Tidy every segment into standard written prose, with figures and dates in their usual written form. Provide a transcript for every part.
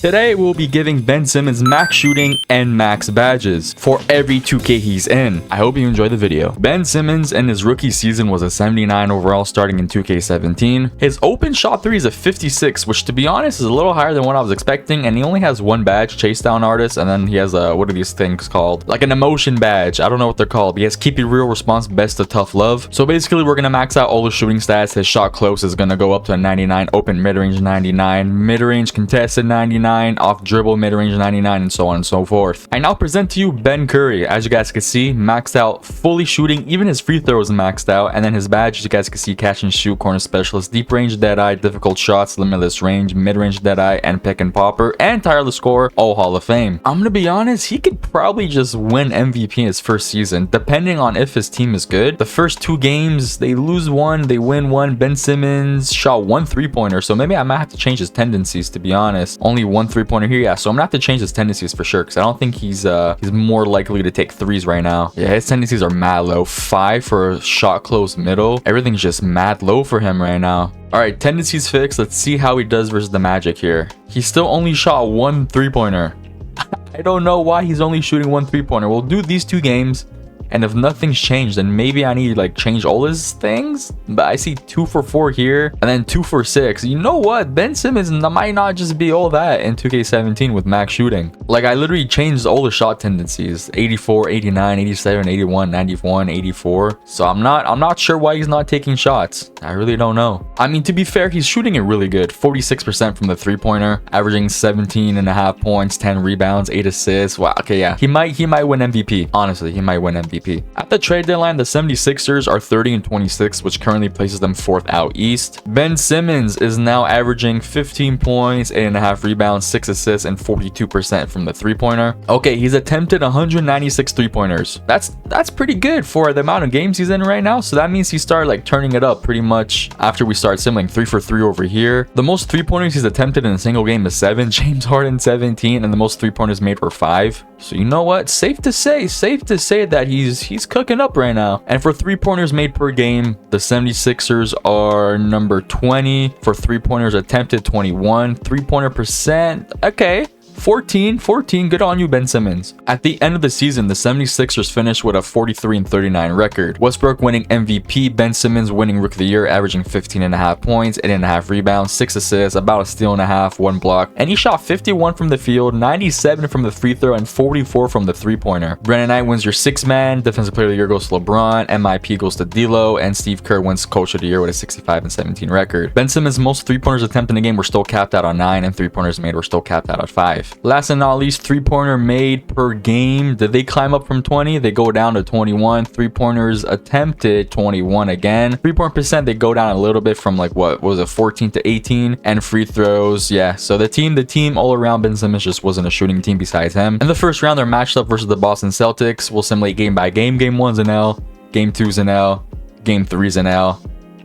Today, we'll be giving Ben Simmons max shooting and max badges for every 2K he's in. I hope you enjoy the video. Ben Simmons in his rookie season was a 79 overall starting in 2K17. His open shot 3 is a 56, which to be honest is a little higher than what I was expecting, and he only has one badge, Chase Down Artist, and then he has a, what are these things called? Like an emotion badge. I don't know what they're called. He has Keep It Real, Response, Best of Tough Love. So basically, we're going to max out all the shooting stats. His shot close is going to go up to a 99, open mid-range 99, mid-range contested 99, off dribble mid-range 99, and so on and so forth. I now present to you Ben Curry. As you guys can see, maxed out, fully shooting, even his free throws maxed out, and then his badge, as you guys can see, catch and shoot, corner specialist, deep range deadeye, difficult shots, limitless range, mid-range deadeye, and pick and popper, and tireless scorer, all Hall of Fame. I'm gonna be honest, he could probably just win MVP in his first season, depending on if his team is good. The first 2 games, they lose 1, they win 1. Ben Simmons shot 1 3-pointer, so maybe I might have to change his tendencies, to be honest. Only 1 3-pointer here, yeah, so I'm gonna have to change his tendencies for sure, because I don't think he's more likely to take 3s right now. Yeah, his tendencies are mad low. 5 for a shot close middle. Everything's just mad low for him right now. All right, tendencies fixed. Let's see how he does versus the Magic here. He still only shot 1 3-pointer. I don't know why he's only shooting 1 3-pointer. We'll do these 2 games, and if nothing's changed, then maybe I need to like change all his things. But I see 2 for 4 here, and then 2 for 6. You know what? Ben Simmons might not just be all that in 2K17 with max shooting. Like, I literally changed all the shot tendencies: 84, 89, 87, 81, 91, 84. So I'm not sure why he's not taking shots. I really don't know. I mean, to be fair, he's shooting it really good. 46% from the 3-pointer, averaging 17.5 points, 10 rebounds, 8 assists. Wow. Okay, yeah. He might win MVP. Honestly, he might win MVP. At the trade deadline, the 76ers are 30-26, which currently places them 4th out east. Ben Simmons is now averaging 15 points, 8.5 rebounds, 6 assists, and 42% from the 3-pointer. Okay, he's attempted 196 3-pointers. That's pretty good for the amount of games he's in right now. So that means he started like turning it up pretty much after we start simming. 3 for 3 over here. The most 3-pointers he's attempted in a single game is 7. James Harden 17, and the most 3-pointers made were 5. So you know what? Safe to say that he's cooking up right now. And for 3-pointers made per game, the 76ers are number 20. For 3-pointers attempted, 21. 3-pointer percent, okay, 14. Good on you, Ben Simmons. At the end of the season, the 76ers finished with a 43-39 record. Westbrook winning MVP, Ben Simmons winning Rookie of the Year, averaging 15.5 points, 8.5 rebounds, 6 assists, about a steal and a half, 1 block. And he shot 51 from the field, 97 from the free throw, and 44 from the 3-pointer. Brandon Knight wins your 6th man. Defensive Player of the Year goes to LeBron. MIP goes to D'Lo, and Steve Kerr wins Coach of the Year with a 65-17 record. Ben Simmons' most 3-pointers attempted in the game were still capped out on 9, and 3-pointers made were still capped out at 5. Last and not least, 3-pointer made per game. Did they climb up from 20? They go down to 21. 3-pointers attempted, 21 again. 3-point percent, they go down a little bit from like, what was it, 14 to 18. And free throws, yeah. So the team all around, Ben Simmons just wasn't a shooting team besides him. In the first round, they're matched up versus the Boston Celtics. We'll simulate game by game. Game 1's an L. Game 2's an L. Game 3's an L.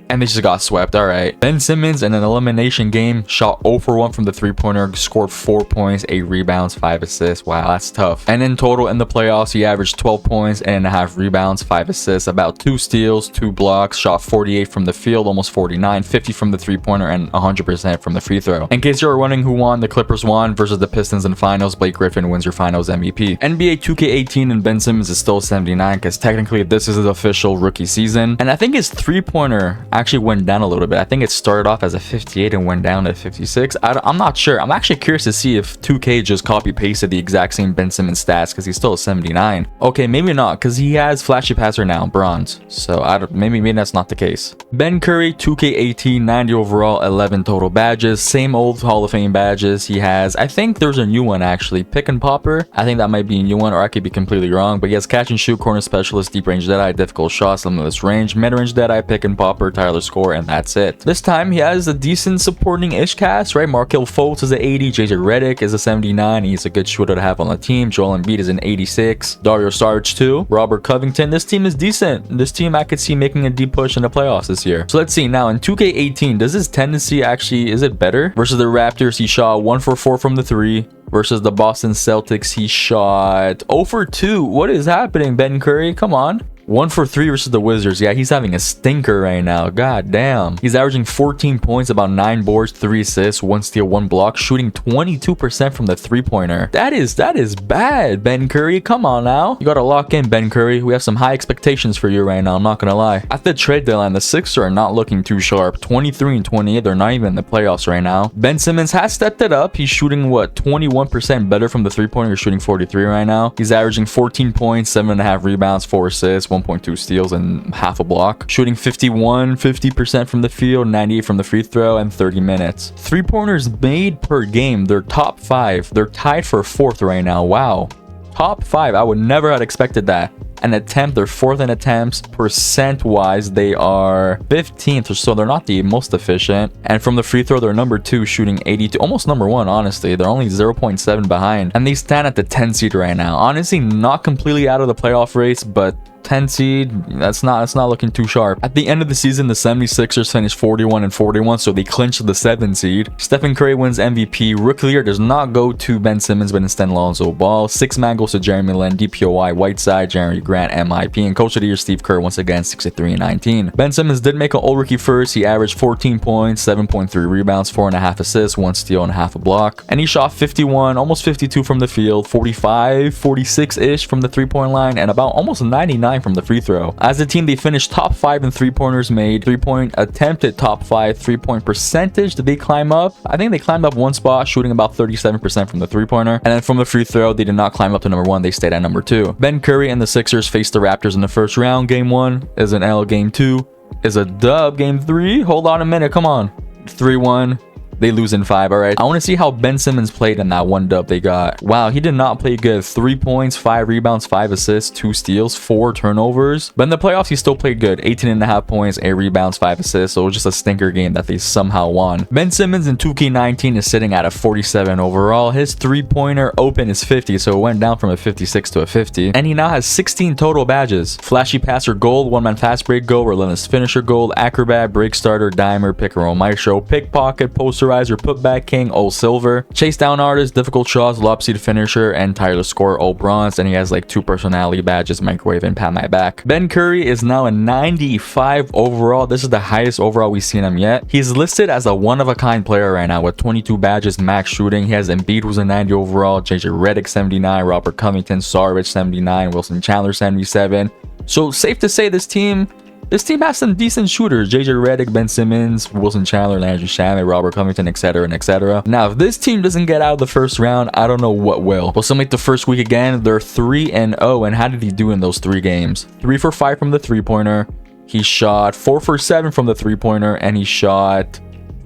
And they just got swept. All right. Ben Simmons in an elimination game shot 0 for 1 from the 3-pointer, scored 4 points, 8 rebounds, 5 assists. Wow, that's tough. And in total in the playoffs, he averaged 12 points, 8.5 rebounds, 5 assists, about 2 steals, 2 blocks, shot 48 from the field, almost 49, 50 from the 3-pointer, and 100% from the free throw. In case you're wondering who won, the Clippers won versus the Pistons in finals. Blake Griffin wins your finals MVP. NBA 2K18 and Ben Simmons is still 79 because technically this is his official rookie season. And I think his 3-pointer actually went down a little bit. I think it started off as a 58 and went down to 56. I'm not sure. I'm actually curious to see if 2K just copy pasted the exact same Ben Simmons stats because he's still a 79. Okay, maybe not, because he has flashy passer now, bronze. So maybe that's not the case. Ben Curry, 2K18, 90 overall, 11 total badges, same old Hall of Fame badges he has. I think there's a new one actually, pick and popper. I think that might be a new one, or I could be completely wrong. But he has catch and shoot, corner specialist, deep range deadeye, difficult shots, limitless range, mid range deadeye, pick and popper, tireless score, and that's it. This time he has a decent supporting-ish cast, right? Markelle Fultz is an 80, JJ Redick is a 79. He's a good shooter to have on the team. Joel Embiid is an 86. Dario Saric too. Robert Covington. This team is decent. This team I could see making a deep push in the playoffs this year. So let's see. Now in 2K18, does his tendency actually, is it better? Versus the Raptors, he shot 1 for 4 from the 3. Versus the Boston Celtics, he shot 0 for 2. What is happening, Ben Curry? Come on. 1 for 3 versus the Wizards. Yeah, he's having a stinker right now. God damn. He's averaging 14 points, about 9 boards, 3 assists, 1 steal, 1 block, shooting 22% from the three-pointer. That is bad, Ben Curry. Come on now. You gotta lock in, Ben Curry. We have some high expectations for you right now. I'm not gonna lie. At the trade deadline, the Sixers are not looking too sharp. 23 and 28. They're not even in the playoffs right now. Ben Simmons has stepped it up. He's shooting, what, 21% better from the three-pointer. He's shooting 43 right now. He's averaging 14 points, 7.5 rebounds, 4 assists, 1.2 steals, and half a block. Shooting 50% from the field, 98 from the free throw, and 30 minutes. Three-pointers made per game, they're top 5. They're tied for 4th right now. Wow. Top 5. I would never have expected that. An attempt, they're 4th in attempts. Percent-wise, they are 15th, so they're not the most efficient. And from the free throw, they're number 2, shooting 82. Almost number 1, honestly. They're only 0.7 behind. And they stand at the 10 seed right now. Honestly, not completely out of the playoff race, but 10 seed, that's not looking too sharp. At the end of the season, the 76ers finished 41 and 41, so they clinched the 7 seed. Stephen Curry wins MVP. Rookie of the Year does not go to Ben Simmons, but instead Lonzo Ball. 6-man goes to Jeremy Lin, DPOY, Whiteside, Jeremy Grant, MIP, and Coach of the Year Steve Kerr once again, 63 and 19. Ben Simmons did make an All-Rookie first. He averaged 14 points, 7.3 rebounds, 4.5 assists, 1 steal, and half a block. And he shot 51, almost 52 from the field, 45, 46-ish from the three-point line, and about almost 99 from the free throw. As a team, they finished top 5 in three-pointers made, 3-point attempted top 5, 3-point percentage. Did they climb up? I think they climbed up 1 spot, shooting about 37% from the three-pointer. And then from the free throw, they did not climb up to number 1. They stayed at number 2. Ben Curry and the Sixers faced the Raptors in the first round. Game 1 is an L. Game 2 is a dub. Game 3, hold on a minute, come on. 3-1. They lose in 5. All right, I want to see how Ben Simmons played in that 1 dub they got. Wow, he did not play good. 3 points, 5 rebounds, 5 assists, 2 steals, 4 turnovers. But in the playoffs, he still played good. 18.5 points, 8 rebounds, 5 assists. So it was just a stinker game that they somehow won. Ben Simmons in 2K19 is sitting at a 47 overall. His 3-pointer open is 50, so it went down from a 56 to a 50. And he now has 16 total badges. Flashy passer gold, 1-man fast break gold, relentless finisher gold, acrobat, break starter, dimer, pick and roll maestro, pickpocket, posterizer, putback king, all silver, chase down artist, difficult shots, lopsy finisher, and tireless scorer, all bronze. And he has like 2 personality badges, microwave and pat my back. Ben Curry is now a 95 overall. This is the highest overall we've seen him yet. He's listed as a one-of-a-kind player right now with 22 badges, max shooting. He has Embiid, who's a 90 overall, JJ Redick 79, Robert Covington, Sarvich 79, Wilson Chandler 77. So safe to say this team has some decent shooters. JJ Redick, Ben Simmons, Wilson Chandler, Landry Shamet, Robert Covington, etc. and etc. Now, if this team doesn't get out of the first round, I don't know what will. We'll summate the first week again. They're 3-0. And how did he do in those 3 games? 3 for 5 from the three-pointer. He shot 4 for 7 from the three-pointer. And he shot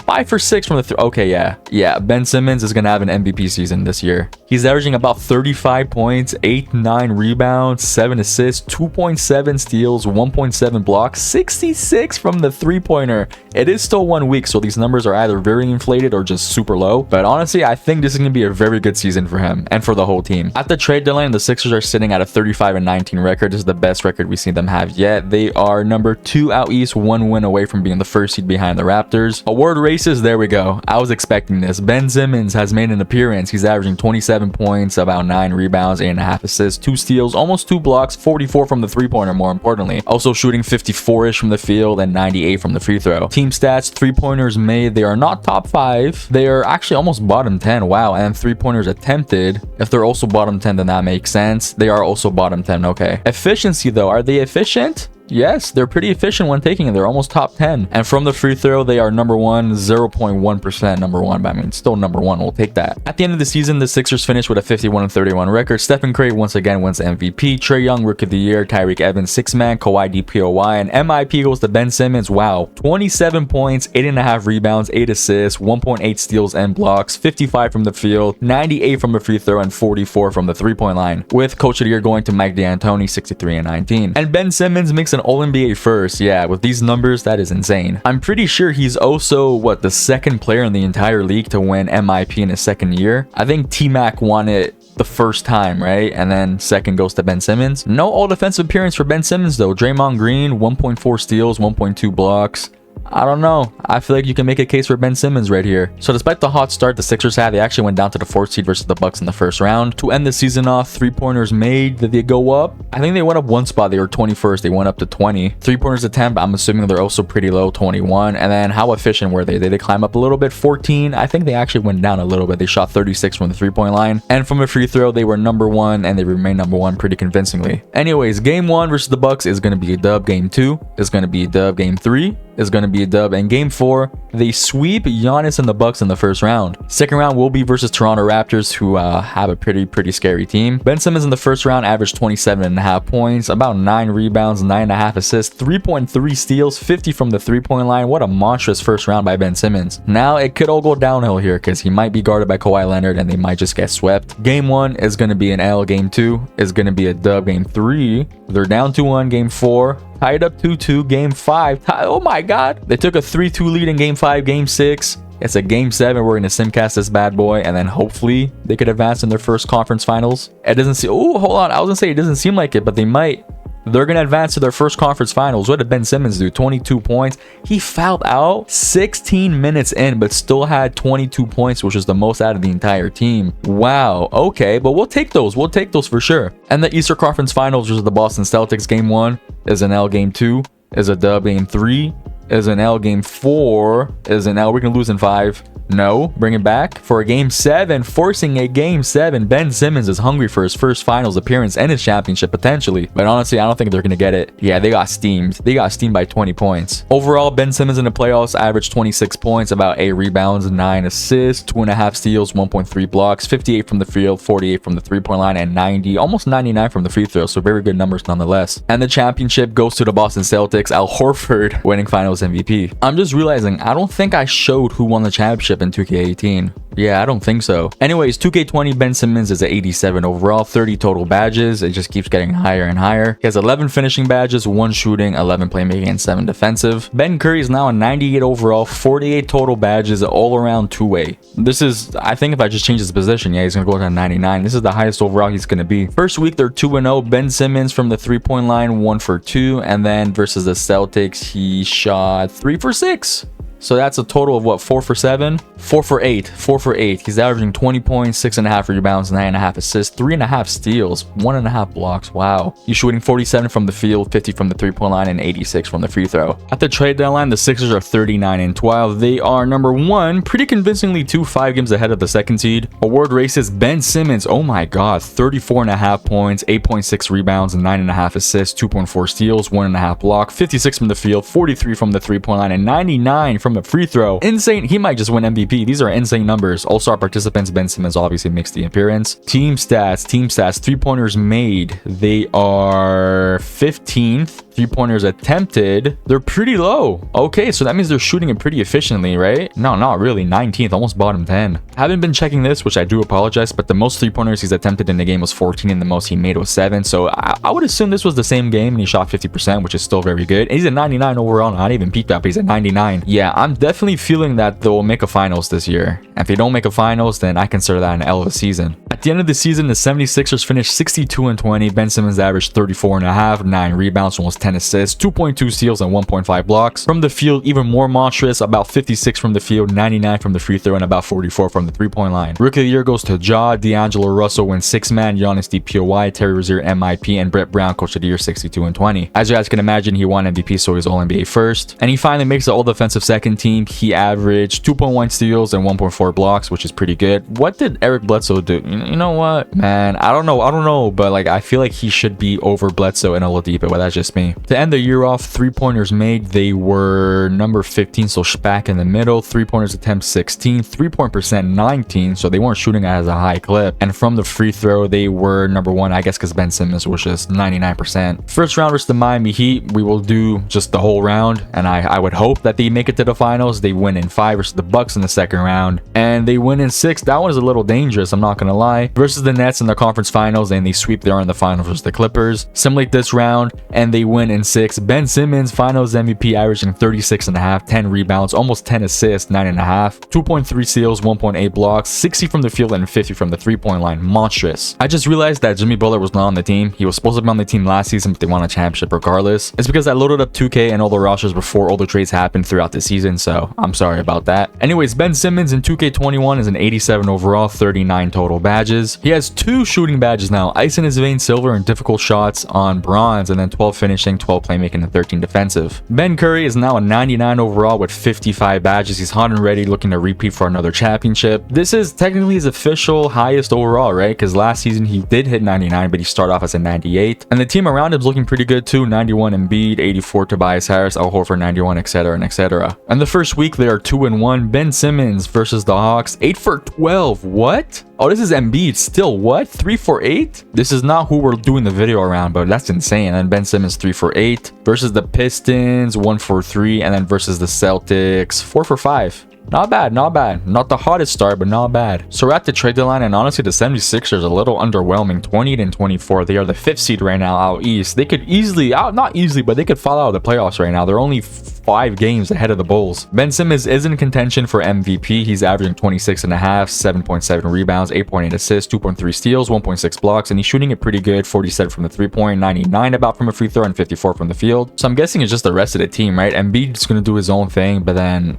5 for 6 from the okay, yeah. Ben Simmons is gonna have an MVP season this year. He's averaging about 35 points, 8-9 rebounds, 7 assists, 2.7 steals, 1.7 blocks, 66 from the three-pointer. It is still 1 week, so these numbers are either very inflated or just super low. But honestly, I think this is gonna be a very good season for him and for the whole team. At the trade deadline, the Sixers are sitting at a 35 and 19 record. This is the best record we've seen them have yet. They are number 2 out east, 1 win away from being the first seed behind the Raptors. Award races, there we go. I was expecting this. Ben Simmons has made an appearance. He's averaging 27 points, about 9 rebounds, 8.5 assists, 2 steals, almost 2 blocks, 44 from the three-pointer, more importantly. Also shooting 54-ish from the field and 98 from the free throw. Team stats, three-pointers made, they are not top 5. They are actually almost bottom 10. Wow. And three-pointers attempted, if they're also bottom 10, then that makes sense. They are also bottom 10. Okay. Efficiency, though. Are they efficient? Yes, they're pretty efficient when taking it. They're almost top 10. And from the free throw, they are number 1, 0.1% number 1. But I mean, still number 1. We'll take that. At the end of the season, the Sixers finished with a 51 and 31 record. Stephen Curry once again wins MVP. Trae Young, Rookie of the Year. Tyreek Evans, 6-man. Kawhi, DPOY. And MIP goes to Ben Simmons. Wow. 27 points, 8.5 rebounds, 8 assists, 1.8 steals and blocks, 55 from the field, 98 from the free throw, and 44 from the three-point line. With Coach of the Year going to Mike D'Antoni, 63 and 19. And Ben Simmons makes an All-NBA first. Yeah, with these numbers, that is insane. I'm pretty sure he's also, the second player in the entire league to win MIP in his second year. I think T-Mac won it the first time, right? And then second goes to Ben Simmons. No all-defensive appearance for Ben Simmons, though. Draymond Green, 1.4 steals, 1.2 blocks. I don't know. I feel like you can make a case for Ben Simmons right here. So despite the hot start the Sixers had, they actually went down to the 4th seed versus the Bucks in the first round. To end the season off, 3-pointers made. Did they go up? I think they went up one spot. They were 21st. They went up to 20. 3-pointers attempt, I'm assuming they're also pretty low, 21. And then how efficient were they? Did they climb up a little bit? 14. I think they actually went down a little bit. They shot 36 from the 3-point line. And from a free throw, they were number 1 and they remain number 1 pretty convincingly. Anyways, game 1 versus the Bucks is going to be a dub. Game 2 is going to be a dub. Game 3 is going to be a dub. And game 4, they sweep Giannis and the Bucks in the first round. Second round will be versus Toronto Raptors, who have a pretty scary team. Ben Simmons in the first round averaged 27.5 points, about 9 rebounds, 9.5 assists, 3.3 steals, 50 from the 3-point line. What a monstrous first round by Ben Simmons. Now it could all go downhill here because he might be guarded by Kawhi Leonard and they might just get swept. Game 1 is going to be an L. Game 2 is going to be a dub. Game 3, they're down 2-1. Game 4, tied up 2-2. Game 5, oh my god, they took a 3-2 lead in game 5. Game 6, it's a game 7. We're gonna simcast this bad boy, and then hopefully they could advance in their first conference finals. It doesn't seem, oh hold on, I was gonna say it doesn't seem like it, but they might. They're going to advance to their first conference finals. What did Ben Simmons do? 22 points. He fouled out 16 minutes in, but still had 22 points, which is the most out of the entire team. Wow. Okay, but we'll take those. We'll take those for sure. And the Eastern Conference Finals versus the Boston Celtics. Game 1 is an L. Game 2 is a dub. Game 3 is an L. Game 4 is an L. We're going to lose in 5. No, bring it back for a game 7, forcing a game 7. Ben Simmons is hungry for his first finals appearance and his championship potentially, but honestly I don't think they're gonna get it. Yeah, they got steamed. They got steamed by 20 points. Overall, Ben Simmons in the playoffs averaged 26 points, about 8 rebounds, 9 assists, 2.5 steals, 1.3 blocks, 58 from the field, 48 from the 3-point line, and 90, almost 99 from the free throw. So very good numbers nonetheless. And the championship goes to the Boston Celtics. Al Horford winning Finals MVP. I'm just realizing I don't think I showed who won the championship in 2K18. Yeah, I don't think so. Anyways, 2K20, Ben Simmons is at 87 overall, 30 total badges. It just keeps getting higher and higher. He has 11 finishing badges, 1 shooting, 11 playmaking, and 7 defensive. Ben Curry is now a 98 overall, 48 total badges, all around two-way. This is, I think if I just change his position, yeah, he's going to go to 99. This is the highest overall he's going to be. First week, they're 2-0. Ben Simmons from the 3-point line, 1 for 2. And then versus the Celtics, he shot 3 for 6. So that's a total of what, 4 for 7? 4 for 8. 4 for 8. He's averaging 20 points, 6.5 rebounds, 9.5 assists, 3.5 steals, 1.5 blocks. Wow. He's shooting 47 from the field, 50 from the 3-point line, and 86 from the free throw. At the trade deadline, the Sixers are 39-12. They are number 1, pretty convincingly 5 games ahead of the 2nd seed. Award races, Ben Simmons, oh my god, 34.5 points, 8.6 rebounds, 9.5 assists, 2.4 steals, 1.5 block, 56 from the field, 43 from the 3-point line, and 99 from the free throw. Insane. He might just win MVP. These are insane numbers. All-star participants, Ben Simmons obviously makes the appearance. Team stats, 3-pointers made. They are 15th. 3-pointers attempted, they're pretty low. Okay, so that means they're shooting it pretty efficiently, right? No, not really. 19th, almost bottom 10. I haven't been checking this, which I do apologize, but the most 3-pointers he's attempted in the game was 14 and the most he made was 7. So I would assume this was the same game and he shot 50%, which is still very good. And he's at 99 overall, not even peaked up, he's at 99. Yeah, I'm definitely feeling that they'll make a finals this year. And if they don't make a finals, then I consider that an L of a season. At the end of the season, the 76ers finished 62-20. Ben Simmons averaged 34.5, 9 rebounds, almost 10 assists, 2.2 steals, and 1.5 blocks. From the field, even more monstrous, about 56 from the field, 99 from the free throw, and about 44 from the 3-point line. Rookie of the year goes to Ja. D'Angelo Russell wins 6-man, Giannis DPOY, Terry Rozier MIP, and Brett Brown Coach of the Year 62-20. As you guys can imagine, he won MVP, so he's All-NBA first. And he finally makes the All-Defensive second team. He averaged 2.1 steals and 1.4 blocks, which is pretty good. What did Eric Bledsoe do? You know what, man, I don't know, but like I feel like he should be over Bledsoe and Oladipo, but that's just me. To end the year off, 3-pointers made, they were number 15, so back in the middle. 3-pointers attempts 16, 3-point percent 19, so they weren't shooting as a high clip. And from the free throw, they were number 1, I guess because Ben Simmons was just 99%. First round versus the Miami Heat, we will do just the whole round, and I would hope that they make it to the finals. They win in 5 versus the Bucks in the second round, and they win in 6. That one is a little dangerous, I'm not gonna lie. high versus the Nets in the conference finals, and they sweep there in the finals versus the Clippers. Simulate this round and they win in 6. Ben Simmons, finals MVP, averaging 36.5, 10 rebounds, almost 10 assists, 9.5, 2.3 steals, 1.8 blocks, 60 from the field and 50 from the 3-point line. Monstrous. I just realized that Jimmy Butler was not on the team. He was supposed to be on the team last season, but they won a championship regardless. It's because I loaded up 2K and all the rosters before all the trades happened throughout the season, so I'm sorry about that. Anyways, Ben Simmons in 2K21 is an 87 overall, 39 total badges. He has 2 shooting badges now, ice in his veins silver and difficult shots on bronze, and then 12 finishing, 12 playmaking, and 13 defensive. Ben Curry is now a 99 overall with 55 badges. He's hot and ready, looking to repeat for another championship. This is technically his official highest overall, right? Because last season he did hit 99, but he started off as a 98. And the team around him is looking pretty good too. 91 Embiid, 84 Tobias Harris, Al Horford 91, etc. and etc. And the first week they are 2-1. Ben Simmons versus the Hawks, 8 for 12. What? Oh, this is Embiid still. What? 3 for 8? This is not who we're doing the video around, but that's insane. And Ben Simmons 3 for 8 versus the Pistons, 1 for 3, and then versus the Celtics, 4 for 5. Not bad, not bad. Not the hottest start, but not bad. So we're at the trade deadline, and honestly, the 76ers are a little underwhelming. 28-24. They are the 5th seed right now out east. They could easily, not easily, but they could fall out of the playoffs right now. They're only 5 games ahead of the Bulls. Ben Simmons is in contention for MVP. He's averaging 26.5, 7.7 rebounds, 8.8 assists, 2.3 steals, 1.6 blocks, and he's shooting it pretty good. 47 from the 3-point, 99 about from a free throw, and 54 from the field. So I'm guessing it's just the rest of the team, right? Embiid's going to do his own thing, but then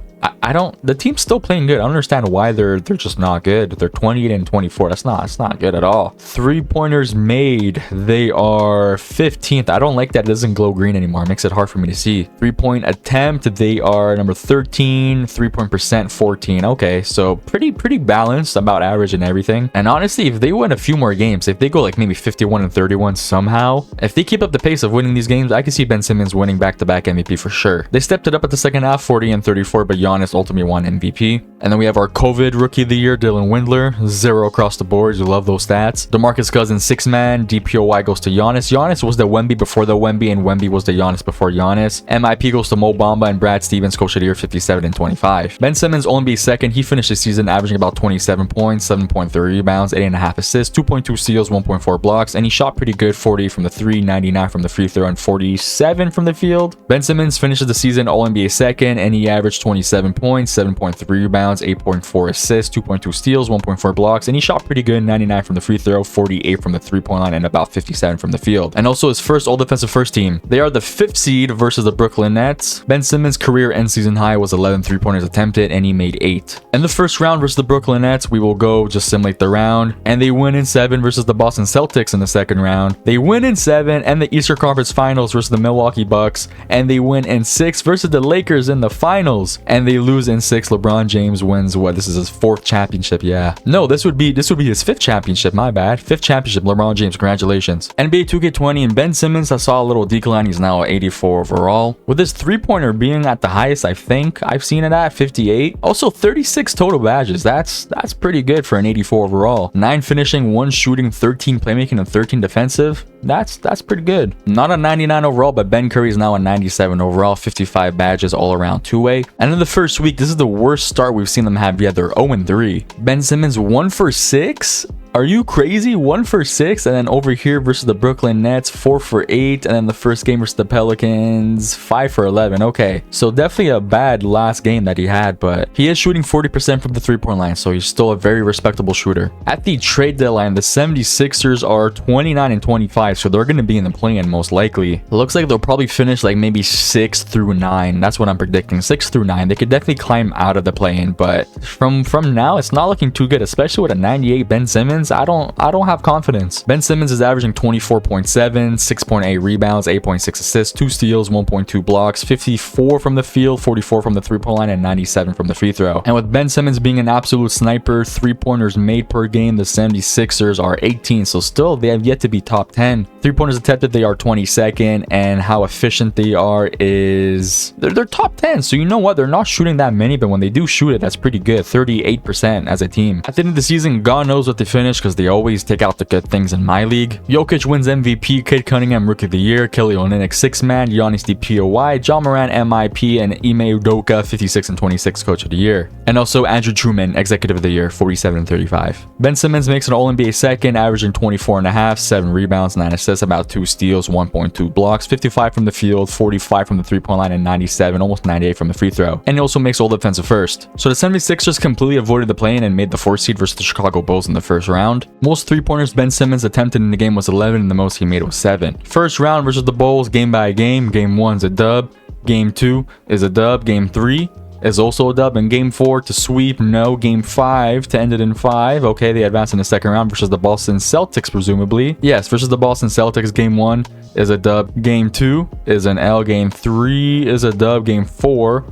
the team's still playing good. I don't understand why they're just not good. They're 28-24. That's not good at all. 3-pointers made, they are 15th. I don't like that it doesn't glow green anymore. It makes it hard for me to see. 3-point attempt, they are number 13. 3-point percent, 14. Okay, so pretty balanced, about average and everything. And honestly, if they win a few more games, if they go like maybe 51-31 somehow, if they keep up the pace of winning these games, I can see Ben Simmons winning back-to-back MVP for sure. They stepped it up at the second half, 40-34, but Giannis ultimately won MVP. And then we have our COVID Rookie of the Year, Dylan Windler, 0 across the board. You love those stats. DeMarcus Cousins, 6-man. DPOY goes to Giannis. Giannis was the Wemby before the Wemby, and Wemby was the Giannis before Giannis. MIP goes to Mo Bamba, and Brad Stevens, Coach of the Year, 57-25. Ben Simmons, All-NBA second. He finished the season averaging about 27 points, 7.3 rebounds, 8.5 assists, 2.2 steals, 1.4 blocks, and he shot pretty good, 40 from the 3, 99 from the free throw, and 47 from the field. Ben Simmons finishes the season All-NBA second, and he averaged 27 points, 7.3 rebounds, 8.4 assists, 2.2 steals, 1.4 blocks, and he shot pretty good, 99 from the free throw, 48 from the 3-point line, and about 57 from the field. And also his first all-defensive first team. They are the 5th seed versus the Brooklyn Nets. Ben Simmons' career end season high was 11 3-pointers attempted, and he made 8. In the first round versus the Brooklyn Nets, we will go just simulate the round, and they win in 7 versus the Boston Celtics in the second round. They win in 7, and the Eastern Conference Finals versus the Milwaukee Bucks, and they win in 6 versus the Lakers in the finals, and they lose in 6. LeBron James wins what? This is his 4th championship. Yeah. No, this would be his 5th championship. My bad. 5th championship. LeBron James. Congratulations. NBA 2K20 and Ben Simmons, I saw a little decline. He's now at 84 overall. With his 3-pointer being at the highest I think I've seen it at, 58. Also 36 total badges. That's pretty good for an 84 overall. 9 finishing, 1 shooting, 13 playmaking, and 13 defensive. That's pretty good. Not a 99 overall, but Ben Curry is now a 97 overall, 55 badges all around 2-way. And in the first week, this is the worst start we've seen them have yet. They're 0-3. Ben Simmons 1 for 6. Are you crazy? 1 for 6, and then over here versus the Brooklyn Nets, 4 for 8, and then the first game versus the Pelicans, 5 for 11. Okay, so definitely a bad last game that he had, but he is shooting 40% from the 3-point line, so he's still a very respectable shooter. At the trade deadline, the 76ers are 29-25, so they're going to be in the play-in most likely. It looks like they'll probably finish like maybe 6 through 9. That's what I'm predicting, 6 through 9. They could definitely climb out of the play-in, but from now, it's not looking too good, especially with a 98 Ben Simmons. I don't have confidence. Ben Simmons is averaging 24.7, 6.8 rebounds, 8.6 assists, 2 steals, 1.2 blocks, 54 from the field, 44 from the 3-point line, and 97 from the free throw. And with Ben Simmons being an absolute sniper, 3-pointers made per game, the 76ers are 18, so still they have yet to be top 10. 3-pointers attempted, they are 22nd, and how efficient they are is they're top 10. So you know what, they're not shooting that many, but when they do shoot it, that's pretty good. 38% as a team. At the end of the season, God knows what they finished. finish because they always take out the good things in my league. Jokic wins MVP, Cade Cunningham Rookie of the Year, Kelly Olynyk 6 Man, Giannis DPOY, John Moran MIP, and Ime Udoka 56 and 26 Coach of the Year. And also Andrew Truman Executive of the Year 47 and 35. Ben Simmons makes an All-NBA second, averaging 24.5, 7 rebounds, 9 assists, about 2 steals, 1.2 blocks, 55 from the field, 45 from the 3-point line, and 97, almost 98 from the free throw. And he also makes all defensive first. So the 76ers completely avoided the play-in and made the 4th seed versus the Chicago Bulls in the first round. Most 3-pointers Ben Simmons attempted in the game was 11 and the most he made was 7. First round versus the Bulls, game by game. Game 1's a dub. Game 2 is a dub. Game 3 is also a dub. And game 4 to sweep, no. Game 5 to end it in 5. Okay, they advanced in the second round versus the Boston Celtics, presumably. Yes, versus the Boston Celtics. Game 1 is a dub. Game 2 is an L. Game 3 is a dub. Game 4,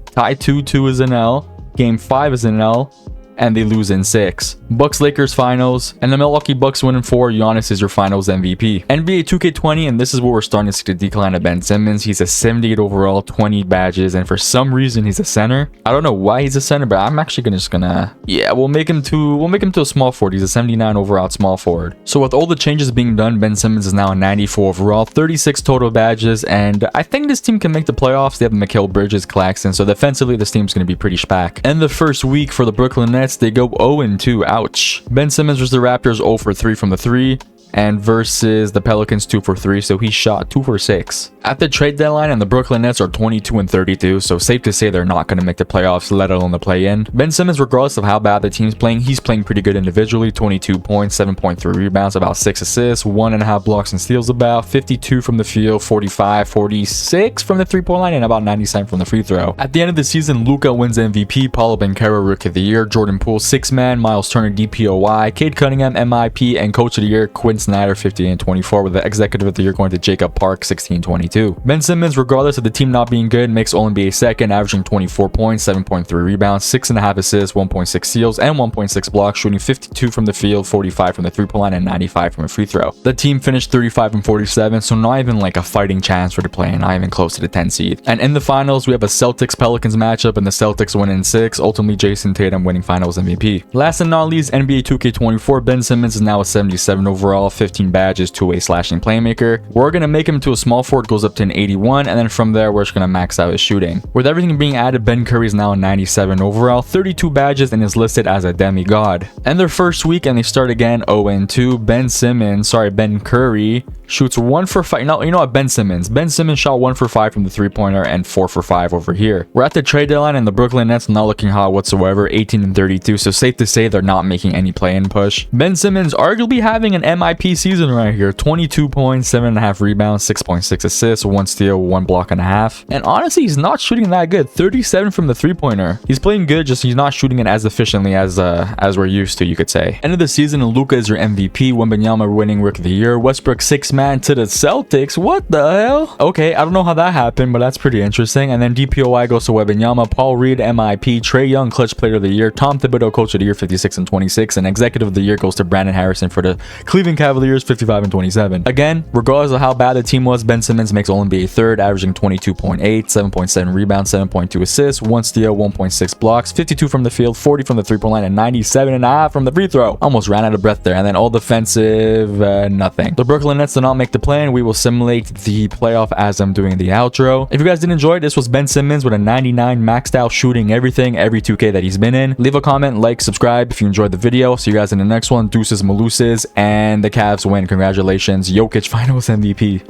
tie 2-2 is an L. Game 5 is an L. And they lose in 6. Bucks Lakers finals, and the Milwaukee Bucks win in 4. Giannis is your finals MVP. NBA 2K20, and this is where we're starting to see the decline of Ben Simmons. He's a 78 overall, 20 badges, and for some reason he's a center. I don't know why he's a center, but I'm actually just gonna we'll make him to a small forward. He's a 79 overall small forward. So with all the changes being done, Ben Simmons is now a 94 overall, 36 total badges, and I think this team can make the playoffs. They have Mikal Bridges, Claxton, so defensively this team's gonna be pretty spack. And the first week for the Brooklyn Nets, they go 0-2. Ouch. Ben Simmons versus the Raptors 0 for 3 from the 3. And versus the Pelicans 2 for 3, so he shot 2 for 6. At the trade deadline, and the Brooklyn Nets are 22 and 32, so safe to say they're not going to make the playoffs, let alone the play-in. Ben Simmons, regardless of how bad the team's playing, he's playing pretty good individually. 22 points, 7.3 rebounds, about 6 assists, 1.5 blocks and steals, about 52 from the field, 45, 46 from the 3-point line, and about 97 from the free throw. At the end of the season, Luka wins MVP, Paulo Banchero Rookie of the Year, Jordan Poole 6 Man, Miles Turner DPOY, Cade Cunningham MIP, and Coach of the Year Quinn Snyder 50 and 24, with the Executive of the Year going to Jacob Park 16-22. Ben Simmons, regardless of the team not being good, makes All-NBA second, averaging 24 points, 7.3 rebounds, 6.5 assists, 1.6 steals, and 1.6 blocks, shooting 52 from the field, 45 from the 3-point line, and 95 from a free throw. The team finished 35 and 47, so not even like a fighting chance for the play, and not even close to the 10 seed. And in the finals, we have a Celtics-Pelicans matchup, and the Celtics win in 6, ultimately Jason Tatum winning finals MVP. Last and not least, NBA 2K24, Ben Simmons is now a 77 overall, 15 badges, 2-way slashing playmaker. We're going to make him to a small forward, goes up to an 81, and then from there, we're just going to max out his shooting. With everything being added, Ben Curry is now a 97 overall, 32 badges, and is listed as a demigod. And their first week, and they start again 0-2. Ben Curry shoots 1 for 5. No, you know what? Ben Simmons shot 1 for 5 from the 3-pointer and 4 for 5 over here. We're at the trade deadline, and the Brooklyn Nets not looking hot whatsoever, 18 and 32, so safe to say they're not making any play-in push. Ben Simmons arguably having an MIP season right here, 22 points, 7.5 rebounds, 6.6 assists, 1 steal, 1 block and a half. And honestly, he's not shooting that good, 37 from the 3-pointer. He's playing good, just he's not shooting it as efficiently as we're used to, you could say. End of the season, and Luka is your MVP, Wembanyama winning Rookie of the Year, Westbrook 6 Man to the Celtics. What the hell? Okay, I don't know how that happened, but that's pretty interesting. And then DPOY goes to Wembanyama, Paul Reed MIP, Trae Young Clutch Player of the Year, Tom Thibodeau Coach of the Year 56 and 26, and Executive of the Year goes to Brandon Harrison for the Cleveland Cavaliers 55 and 27. Again, regardless of how bad the team was, Ben Simmons makes All-NBA third, averaging 22.8, 7.7 rebounds, 7.2 assists, 1 steal, 1.6 blocks, 52 from the field, 40 from the 3-point line, and 97.5 from the free throw. Almost ran out of breath there. And then all defensive, nothing. The Brooklyn Nets did not make the play, and we will simulate the playoff as I'm doing the outro. If you guys did enjoy, this was Ben Simmons with a 99 maxed out shooting everything, every 2K that he's been in. Leave a comment, like, subscribe if you enjoyed the video. See you guys in the next one. Deuces Maluses, and the Cavs win. Congratulations, Jokic finals MVP.